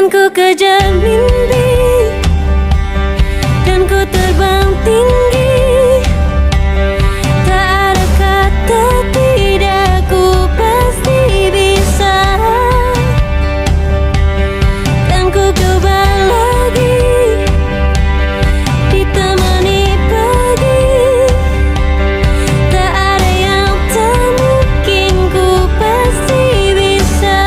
ku kejar mimpi, dan ku terbang tinggi. Tak ada kata tidak, ku pasti bisa. Dan ku coba lagi, ditemani pagi. Tak ada yang tak mungkin, ku pasti bisa.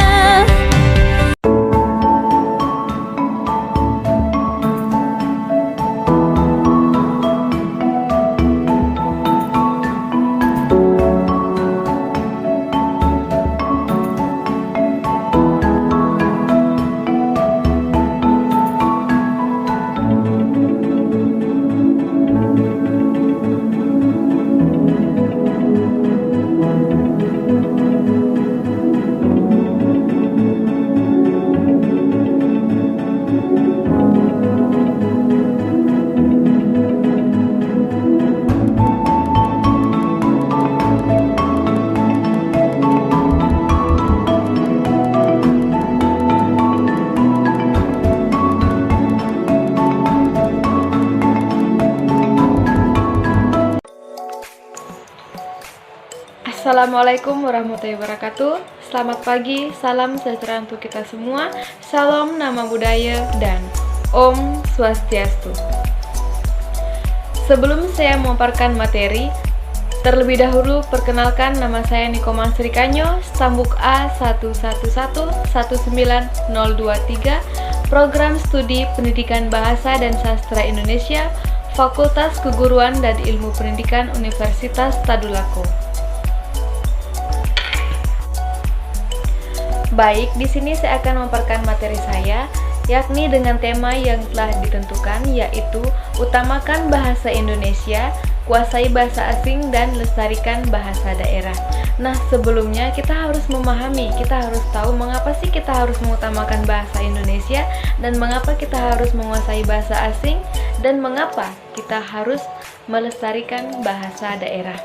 Assalamualaikum warahmatullahi wabarakatuh. Selamat pagi, salam sejahtera untuk kita semua. Salam nama budaya dan Om Swastiastu. Sebelum saya memaparkan materi, terlebih dahulu perkenalkan nama saya Niko Srikanyo, stambuk A11119023, Program Studi Pendidikan Bahasa dan Sastra Indonesia, Fakultas Keguruan dan Ilmu Pendidikan Universitas Tadulako. Baik, di sini saya akan memaparkan materi saya, yakni dengan tema yang telah ditentukan, yaitu utamakan bahasa Indonesia, kuasai bahasa asing, dan lestarikan bahasa daerah. Nah, sebelumnya kita harus memahami, kita harus tahu mengapa sih kita harus mengutamakan bahasa Indonesia, dan mengapa kita harus menguasai bahasa asing, dan mengapa kita harus melestarikan bahasa daerah.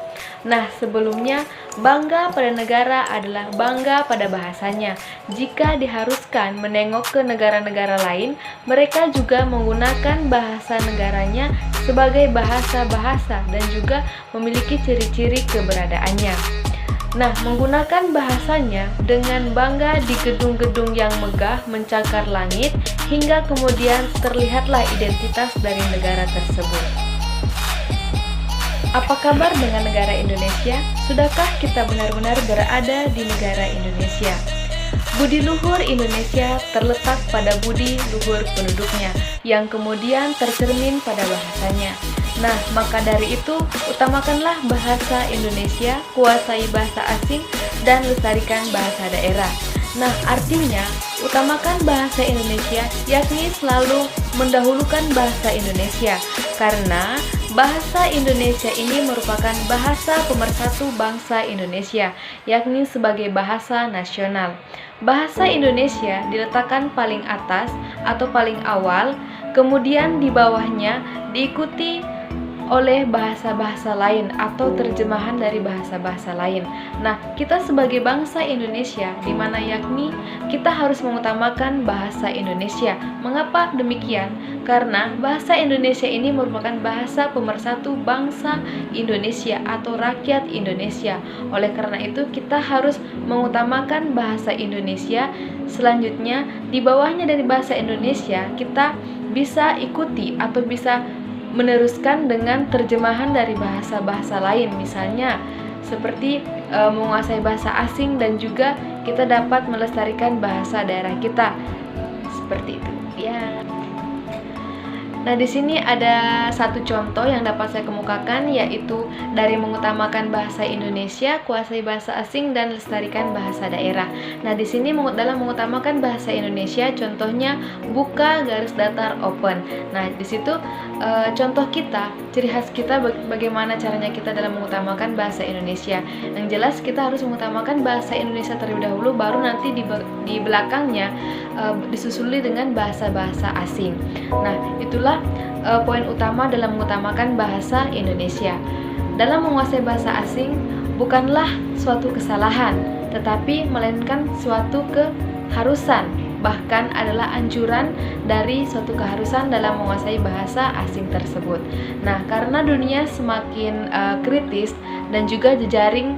Nah, sebelumnya, bangga pada negara adalah bangga pada bahasanya. Jika diharuskan menengok ke negara-negara lain, mereka juga menggunakan bahasa negaranya sebagai bahasa-bahasa dan juga memiliki ciri-ciri keberadaannya. Nah, menggunakan bahasanya dengan bangga di gedung-gedung yang megah mencakar langit, hingga kemudian terlihatlah identitas dari negara tersebut. Apa kabar dengan negara Indonesia? Sudahkah kita benar-benar berada di negara Indonesia? Budi luhur Indonesia terletak pada budi luhur penduduknya, yang kemudian tercermin pada bahasanya. Nah, maka dari itu, utamakanlah bahasa Indonesia, kuasai bahasa asing, dan lestarikan bahasa daerah. Nah, artinya, utamakan bahasa Indonesia, yakni selalu mendahulukan bahasa Indonesia, karena bahasa Indonesia ini merupakan bahasa pemersatu bangsa Indonesia, yakni sebagai bahasa nasional. Bahasa Indonesia diletakkan paling atas atau paling awal, kemudian di bawahnya diikuti oleh bahasa-bahasa lain atau terjemahan dari bahasa-bahasa lain. Nah, kita sebagai bangsa Indonesia, di mana yakni kita harus mengutamakan bahasa Indonesia. Mengapa demikian? Karena bahasa Indonesia ini merupakan bahasa pemersatu bangsa Indonesia atau rakyat Indonesia. Oleh karena itu, kita harus mengutamakan bahasa Indonesia. Selanjutnya, di bawahnya dari bahasa Indonesia, kita bisa ikuti atau bisa meneruskan dengan terjemahan dari bahasa-bahasa lain, misalnya seperti menguasai bahasa asing, dan juga kita dapat melestarikan bahasa daerah kita, seperti itu ya. Nah, di sini ada satu contoh yang dapat saya kemukakan, yaitu dari mengutamakan bahasa Indonesia, kuasai bahasa asing, dan lestarikan bahasa daerah. Nah, di sini dalam mengutamakan bahasa Indonesia, contohnya buka garis datar open. Nah, di situ contoh kita, ciri khas kita bagaimana caranya kita dalam mengutamakan bahasa Indonesia. Yang jelas kita harus mengutamakan bahasa Indonesia terlebih dahulu, baru nanti di belakangnya disusuli dengan bahasa-bahasa asing. Nah, itulah poin utama dalam mengutamakan bahasa Indonesia. Dalam menguasai bahasa asing bukanlah suatu kesalahan, tetapi melainkan suatu keharusan. bahkan adalah anjuran dari suatu keharusan dalam menguasai bahasa asing tersebut. Nah, karena dunia semakin kritis dan juga jejaring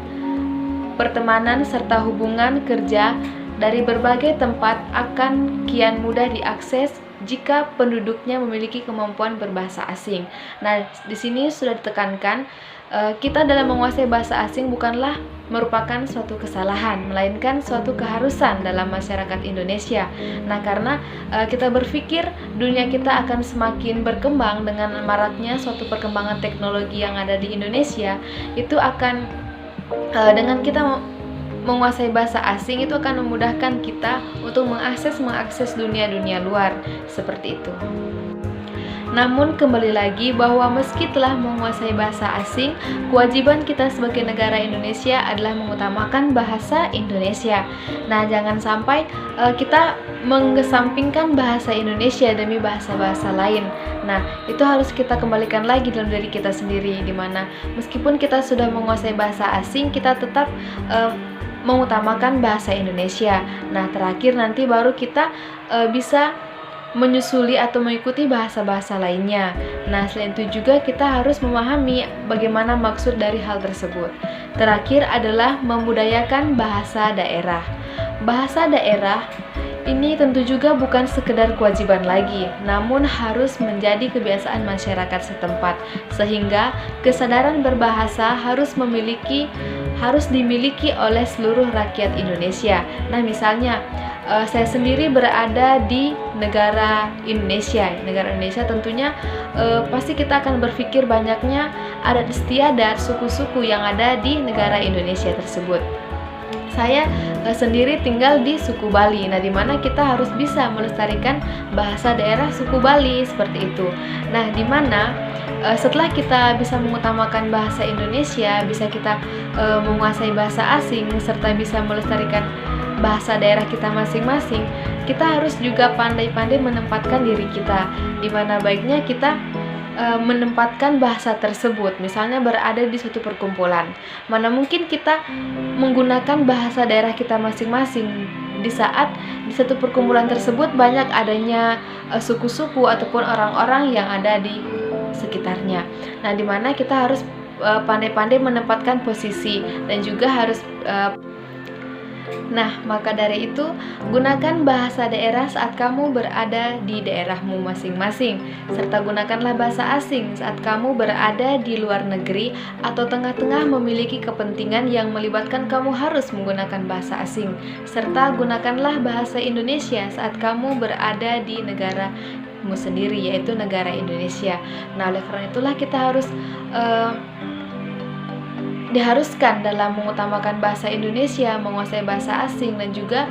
pertemanan serta hubungan kerja dari berbagai tempat akan kian mudah diakses jika penduduknya memiliki kemampuan berbahasa asing. Nah, di sini sudah ditekankan kita dalam menguasai bahasa asing bukanlah merupakan suatu kesalahan, melainkan suatu keharusan dalam masyarakat Indonesia. Nah, karena kita berpikir dunia kita akan semakin berkembang dengan maraknya suatu perkembangan teknologi yang ada di Indonesia, itu akan dengan kita menguasai bahasa asing itu akan memudahkan kita untuk mengakses dunia-dunia luar, seperti itu. Namun kembali lagi bahwa meski telah menguasai bahasa asing, kewajiban kita sebagai negara Indonesia adalah mengutamakan bahasa Indonesia. Nah, jangan sampai kita mengesampingkan bahasa Indonesia demi bahasa-bahasa lain. Nah, itu harus kita kembalikan lagi dalam diri kita sendiri, dimana meskipun kita sudah menguasai bahasa asing, kita tetap mengutamakan bahasa Indonesia. Nah, terakhir nanti baru kita bisa menyusuli atau mengikuti bahasa-bahasa lainnya. Nah, selain itu juga kita harus memahami bagaimana maksud dari hal tersebut. Terakhir adalah membudayakan bahasa daerah. Bahasa daerah ini tentu juga bukan sekedar kewajiban lagi, namun harus menjadi kebiasaan masyarakat setempat, sehingga kesadaran berbahasa harus dimiliki oleh seluruh rakyat Indonesia. Nah, misalnya saya sendiri berada di negara Indonesia. Negara Indonesia tentunya pasti kita akan berpikir banyaknya adat istiadat suku-suku yang ada di negara Indonesia tersebut. Saya sendiri tinggal di suku Bali. Nah, di mana kita harus bisa melestarikan bahasa daerah suku Bali seperti itu. Nah, di mana setelah kita bisa mengutamakan bahasa Indonesia, bisa kita menguasai bahasa asing serta bisa melestarikan bahasa daerah kita masing-masing, kita harus juga pandai-pandai menempatkan diri kita, di mana baiknya kita menempatkan bahasa tersebut. Misalnya berada di suatu perkumpulan, mana mungkin kita menggunakan bahasa daerah kita masing-masing di saat di satu perkumpulan tersebut banyak adanya suku-suku ataupun orang-orang yang ada di sekitarnya. Nah, di mana kita harus pandai-pandai menempatkan posisi dan juga harus Nah, maka dari itu, gunakan bahasa daerah saat kamu berada di daerahmu masing-masing, serta gunakanlah bahasa asing saat kamu berada di luar negeri atau tengah-tengah memiliki kepentingan yang melibatkan kamu harus menggunakan bahasa asing, serta gunakanlah bahasa Indonesia saat kamu berada di negaramu sendiri, yaitu negara Indonesia. Nah, oleh karena itulah kita harus diharuskan dalam mengutamakan bahasa Indonesia, menguasai bahasa asing, dan juga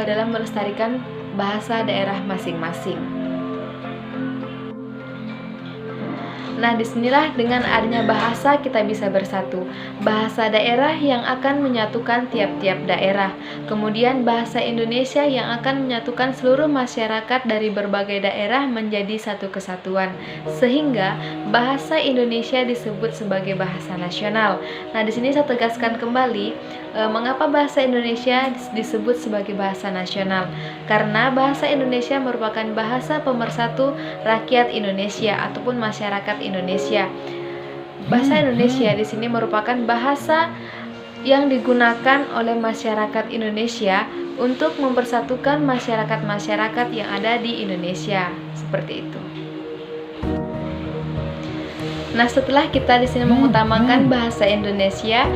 dalam melestarikan bahasa daerah masing-masing. Nah, disinilah dengan adanya bahasa kita bisa bersatu. Bahasa daerah yang akan menyatukan tiap-tiap daerah. Kemudian bahasa Indonesia yang akan menyatukan seluruh masyarakat dari berbagai daerah menjadi satu kesatuan. Sehingga bahasa Indonesia disebut sebagai bahasa nasional. Nah, di sini saya tegaskan kembali mengapa bahasa Indonesia disebut sebagai bahasa nasional. Karena bahasa Indonesia merupakan bahasa pemersatu rakyat Indonesia ataupun masyarakat Indonesia. Bahasa Indonesia di sini merupakan bahasa yang digunakan oleh masyarakat Indonesia untuk mempersatukan masyarakat-masyarakat yang ada di Indonesia. Seperti itu. Nah, setelah kita di sini mengutamakan bahasa Indonesia,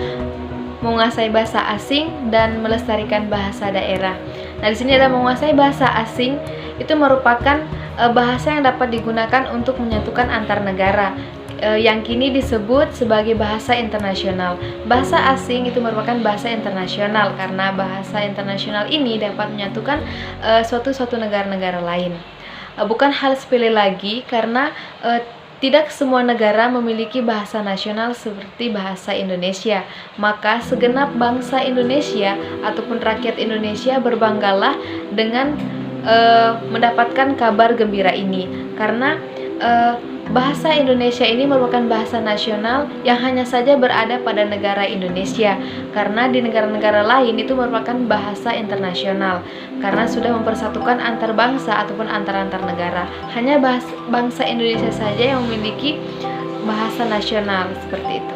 menguasai bahasa asing, dan melestarikan bahasa daerah. Nah, di sini ada menguasai bahasa asing, itu merupakan bahasa yang dapat digunakan untuk menyatukan antar negara, yang kini disebut sebagai bahasa internasional. Bahasa asing itu merupakan bahasa internasional karena bahasa internasional ini dapat menyatukan suatu negara-negara lain. Bukan hal sepele lagi karena tidak semua negara memiliki bahasa nasional seperti bahasa Indonesia. Maka segenap bangsa Indonesia ataupun rakyat Indonesia berbanggalah dengan mendapatkan kabar gembira ini. Karena bahasa Indonesia ini merupakan bahasa nasional yang hanya saja berada pada negara Indonesia, karena di negara-negara lain itu merupakan bahasa internasional, karena sudah mempersatukan antar bangsa ataupun antar negara. Hanya bangsa Indonesia saja yang memiliki bahasa nasional seperti itu.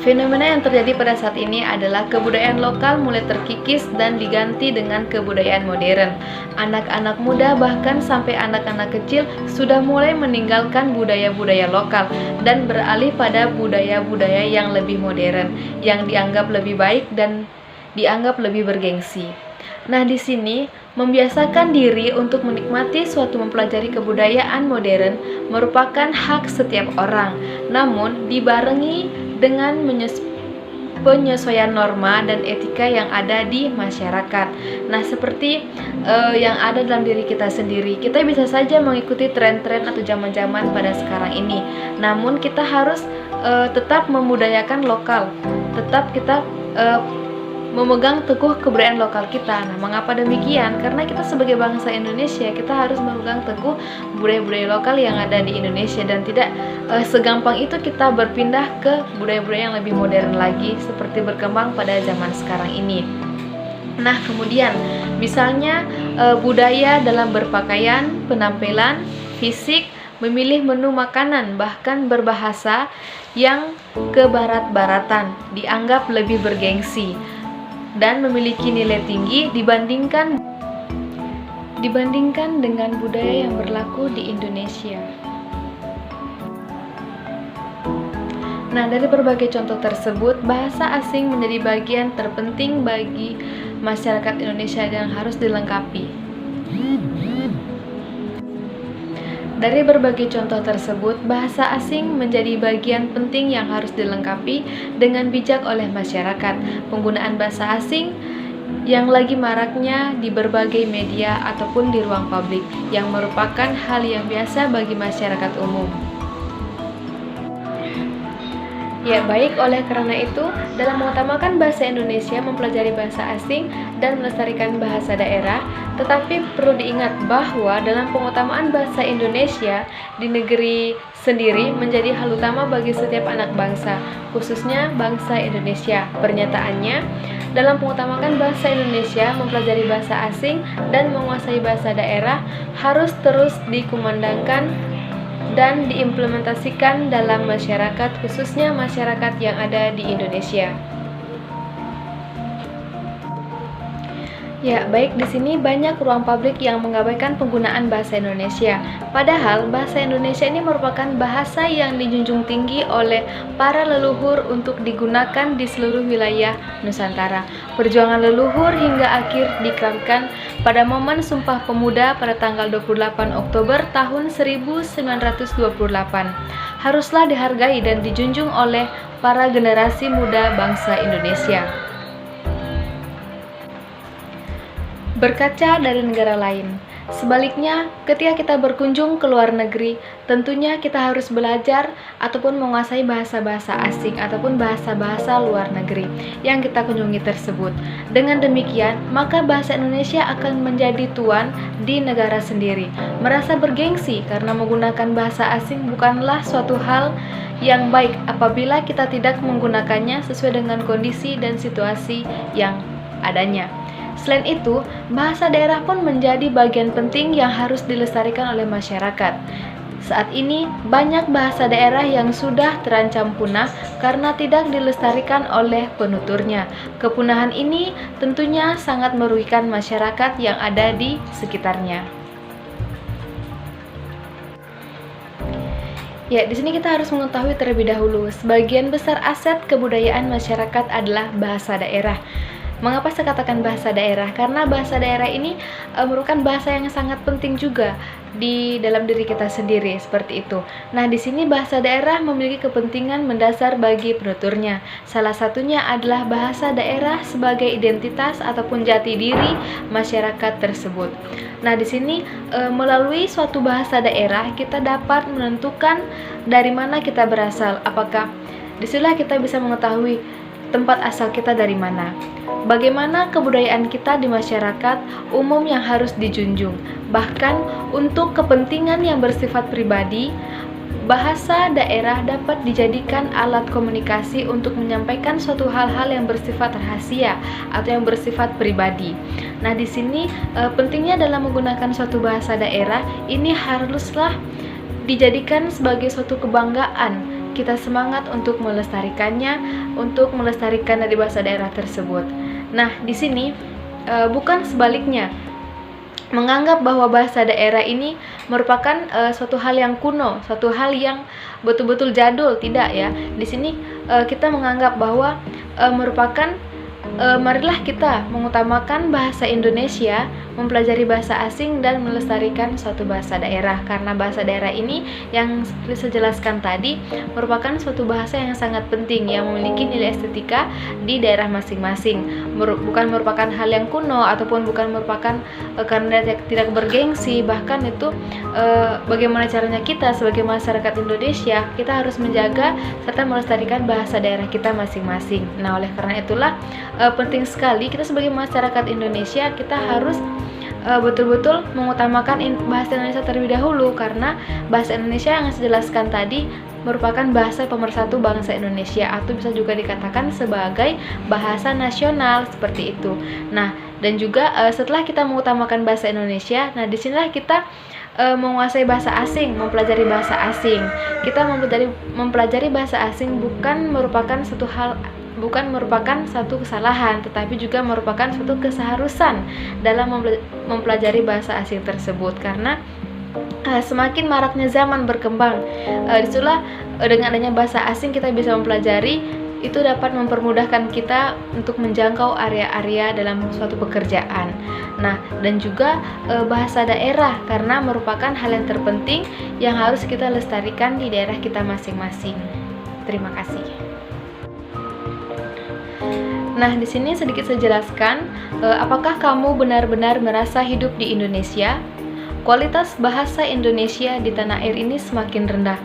Fenomena yang terjadi pada saat ini adalah kebudayaan lokal mulai terkikis dan diganti dengan kebudayaan modern. Anak-anak muda bahkan sampai anak-anak kecil sudah mulai meninggalkan budaya-budaya lokal dan beralih pada budaya-budaya yang lebih modern, yang dianggap lebih baik dan dianggap lebih bergengsi. Nah, di sini membiasakan diri untuk menikmati suatu mempelajari kebudayaan modern merupakan hak setiap orang, namun dibarengi dengan penyesuaian norma dan etika yang ada di masyarakat. Nah, seperti yang ada dalam diri kita sendiri, kita bisa saja mengikuti tren-tren atau zaman-zaman pada sekarang ini, namun kita harus tetap membudayakan lokal, tetap kita memegang teguh kebudayaan lokal kita. Nah, mengapa demikian? Karena kita sebagai bangsa Indonesia, kita harus memegang teguh budaya-budaya lokal yang ada di Indonesia dan tidak segampang itu kita berpindah ke budaya-budaya yang lebih modern lagi seperti berkembang pada zaman sekarang ini. Nah, kemudian misalnya budaya dalam berpakaian, penampilan, fisik, memilih menu makanan, bahkan berbahasa yang kebarat-baratan dianggap lebih bergengsi dan memiliki nilai tinggi dibandingkan dengan budaya yang berlaku di Indonesia. Nah, dari berbagai contoh tersebut, bahasa asing menjadi bagian terpenting bagi masyarakat Indonesia yang harus dilengkapi. Dari berbagai contoh tersebut, bahasa asing menjadi bagian penting yang harus dilengkapi dengan bijak oleh masyarakat. Penggunaan bahasa asing yang lagi maraknya di berbagai media ataupun di ruang publik, yang merupakan hal yang biasa bagi masyarakat umum. Ya, baik, oleh karena itu, dalam mengutamakan bahasa Indonesia, mempelajari bahasa asing, dan melestarikan bahasa daerah, tetapi perlu diingat bahwa dalam pengutamaan bahasa Indonesia di negeri sendiri menjadi hal utama bagi setiap anak bangsa, khususnya bangsa Indonesia. Pernyataannya, dalam pengutamakan bahasa Indonesia, mempelajari bahasa asing, dan menguasai bahasa daerah harus terus dikumandangkan dan diimplementasikan dalam masyarakat, khususnya masyarakat yang ada di Indonesia. Ya, baik, di sini banyak ruang publik yang mengabaikan penggunaan bahasa Indonesia. Padahal bahasa Indonesia ini merupakan bahasa yang dijunjung tinggi oleh para leluhur untuk digunakan di seluruh wilayah Nusantara. Perjuangan leluhur hingga akhir dikerangkan pada momen Sumpah Pemuda pada tanggal 28 Oktober tahun 1928. Haruslah dihargai dan dijunjung oleh para generasi muda bangsa Indonesia. Berkaca dari negara lain. Sebaliknya, ketika kita berkunjung ke luar negeri, tentunya kita harus belajar ataupun menguasai bahasa-bahasa asing ataupun bahasa-bahasa luar negeri yang kita kunjungi tersebut. Dengan demikian, maka bahasa Indonesia akan menjadi tuan di negara sendiri. Merasa bergengsi karena menggunakan bahasa asing bukanlah suatu hal yang baik apabila kita tidak menggunakannya sesuai dengan kondisi dan situasi yang adanya. Selain itu, bahasa daerah pun menjadi bagian penting yang harus dilestarikan oleh masyarakat. Saat ini, banyak bahasa daerah yang sudah terancam punah karena tidak dilestarikan oleh penuturnya. Kepunahan ini tentunya sangat merugikan masyarakat yang ada di sekitarnya. Ya, di sini kita harus mengetahui terlebih dahulu, sebagian besar aset kebudayaan masyarakat adalah bahasa daerah. Mengapa saya katakan bahasa daerah? Karena bahasa daerah ini merupakan bahasa yang sangat penting juga di dalam diri kita sendiri, seperti itu. Nah, di sini bahasa daerah memiliki kepentingan mendasar bagi penuturnya. Salah satunya adalah bahasa daerah sebagai identitas ataupun jati diri masyarakat tersebut. Nah, di sini melalui suatu bahasa daerah kita dapat menentukan dari mana kita berasal. Apakah disinilah kita bisa mengetahui tempat asal kita dari mana. Bagaimana kebudayaan kita di masyarakat umum yang harus dijunjung. Bahkan untuk kepentingan yang bersifat pribadi, bahasa daerah dapat dijadikan alat komunikasi untuk menyampaikan suatu hal-hal yang bersifat rahasia atau yang bersifat pribadi. Nah, di sini pentingnya dalam menggunakan suatu bahasa daerah ini haruslah dijadikan sebagai suatu kebanggaan. Kita semangat untuk melestarikannya, untuk melestarikan dari bahasa daerah tersebut. Nah, di sini bukan sebaliknya, menganggap bahwa bahasa daerah ini merupakan suatu hal yang kuno, suatu hal yang betul-betul jadul, tidak ya. Di sini kita menganggap bahwa merupakan marilah kita mengutamakan bahasa Indonesia, mempelajari bahasa asing dan melestarikan suatu bahasa daerah, karena bahasa daerah ini yang saya jelaskan tadi merupakan suatu bahasa yang sangat penting yang memiliki nilai estetika di daerah masing-masing. Bukan merupakan hal yang kuno ataupun bukan merupakan karena tidak bergengsi, bahkan itu bagaimana caranya kita sebagai masyarakat Indonesia, kita harus menjaga serta melestarikan bahasa daerah kita masing-masing. Nah, oleh karena itulah penting sekali kita sebagai masyarakat Indonesia, kita harus betul-betul mengutamakan bahasa Indonesia terlebih dahulu, karena bahasa Indonesia yang saya jelaskan tadi merupakan bahasa pemersatu bangsa Indonesia, atau bisa juga dikatakan sebagai bahasa nasional seperti itu. Nah, dan juga setelah kita mengutamakan bahasa Indonesia, nah disinilah kita menguasai bahasa asing, mempelajari bahasa asing. Kita mempelajari bahasa asing bukan merupakan satu kesalahan, tetapi juga merupakan suatu keseharusan dalam mempelajari bahasa asing tersebut, karena semakin maraknya zaman berkembang, disitulah dengan adanya bahasa asing kita bisa mempelajari, itu dapat mempermudahkan kita untuk menjangkau area-area dalam suatu pekerjaan. Nah, dan juga bahasa daerah, karena merupakan hal yang terpenting yang harus kita lestarikan di daerah kita masing-masing. Terima kasih. Nah, di sini sedikit saya jelaskan, apakah kamu benar-benar merasa hidup di Indonesia? Kualitas bahasa Indonesia di tanah air ini semakin rendah,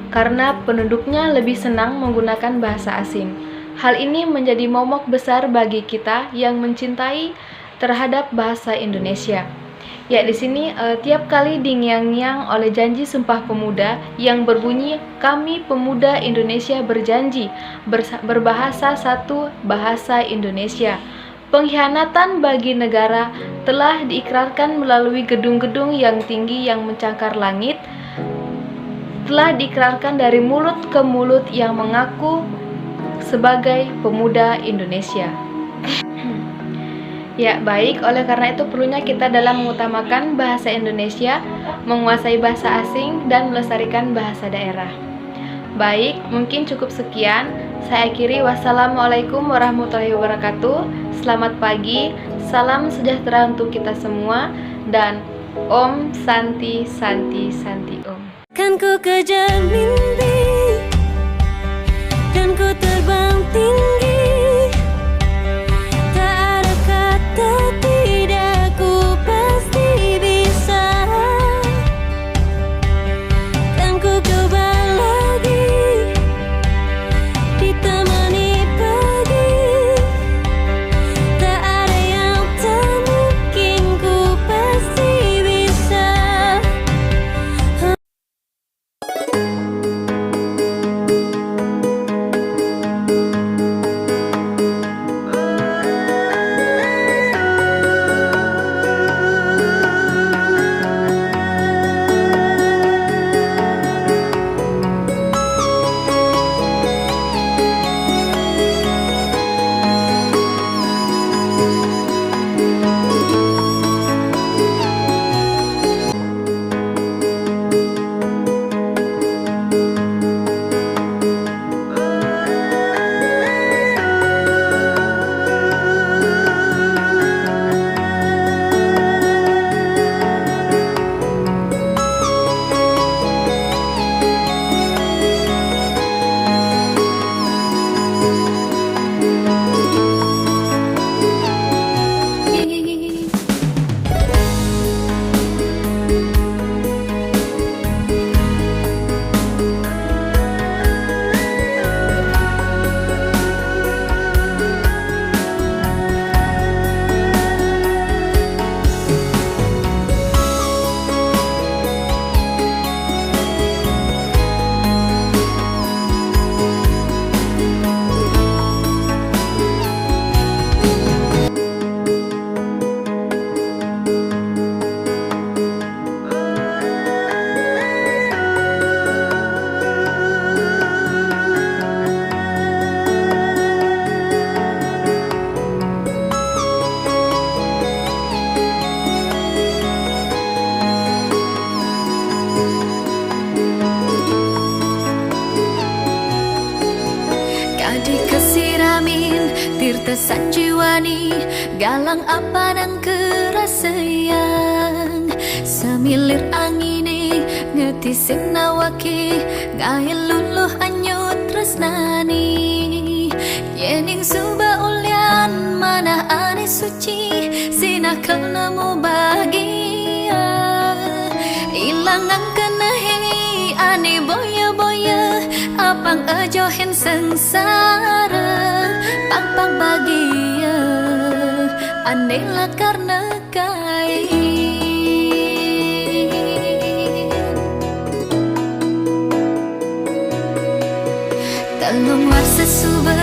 karena penduduknya lebih senang menggunakan bahasa asing. Hal ini menjadi momok besar bagi kita yang mencintai terhadap bahasa Indonesia. Ya, di sini tiap kali dingiang-ngiang oleh janji Sumpah Pemuda yang berbunyi, kami pemuda Indonesia berjanji berbahasa satu bahasa Indonesia. Pengkhianatan bagi negara telah diikrarkan melalui gedung-gedung yang tinggi yang mencakar langit, telah diikrarkan dari mulut ke mulut yang mengaku sebagai pemuda Indonesia. Ya, baik, oleh karena itu perlunya kita dalam mengutamakan bahasa Indonesia, menguasai bahasa asing, dan melestarikan bahasa daerah. Baik, mungkin cukup sekian. Saya akhiri, wassalamualaikum warahmatullahi wabarakatuh. Selamat pagi, salam sejahtera untuk kita semua, dan Om Santi Santi Santi Om. Kan ku kejar mimpi dan ku terbang tinggi. Tak ada kata tidak, ku pasti bisa. Kan ku coba lagi, ditemani pagi. Tak ada yang tak mungkin, ku pasti bisa. kesan jiwani galang apa nang kerasayang semilir angine ngeti sing nawaki gawe luluh anyut tresnani yening suba ulyan mana ane suci sinakal nemu bahagia ilangan kenahi ane boya-boya apang ajohin sengsara pang bahagia ane lah karena kai telung warsa suba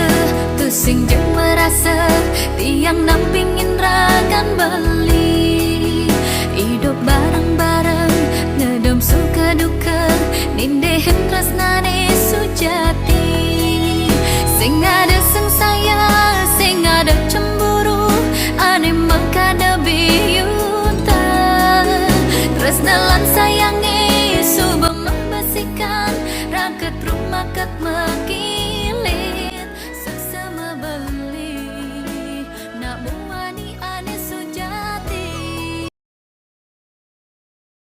tusing jeng merasa tiang nampingin ragan beli hidup bareng-bareng ngedom suka duka nindehin tresnane sujati sing ada sengsaya sing ada cemburu ane mengkada biyuta tresnalan sayangi suba membasikan raket rumah kat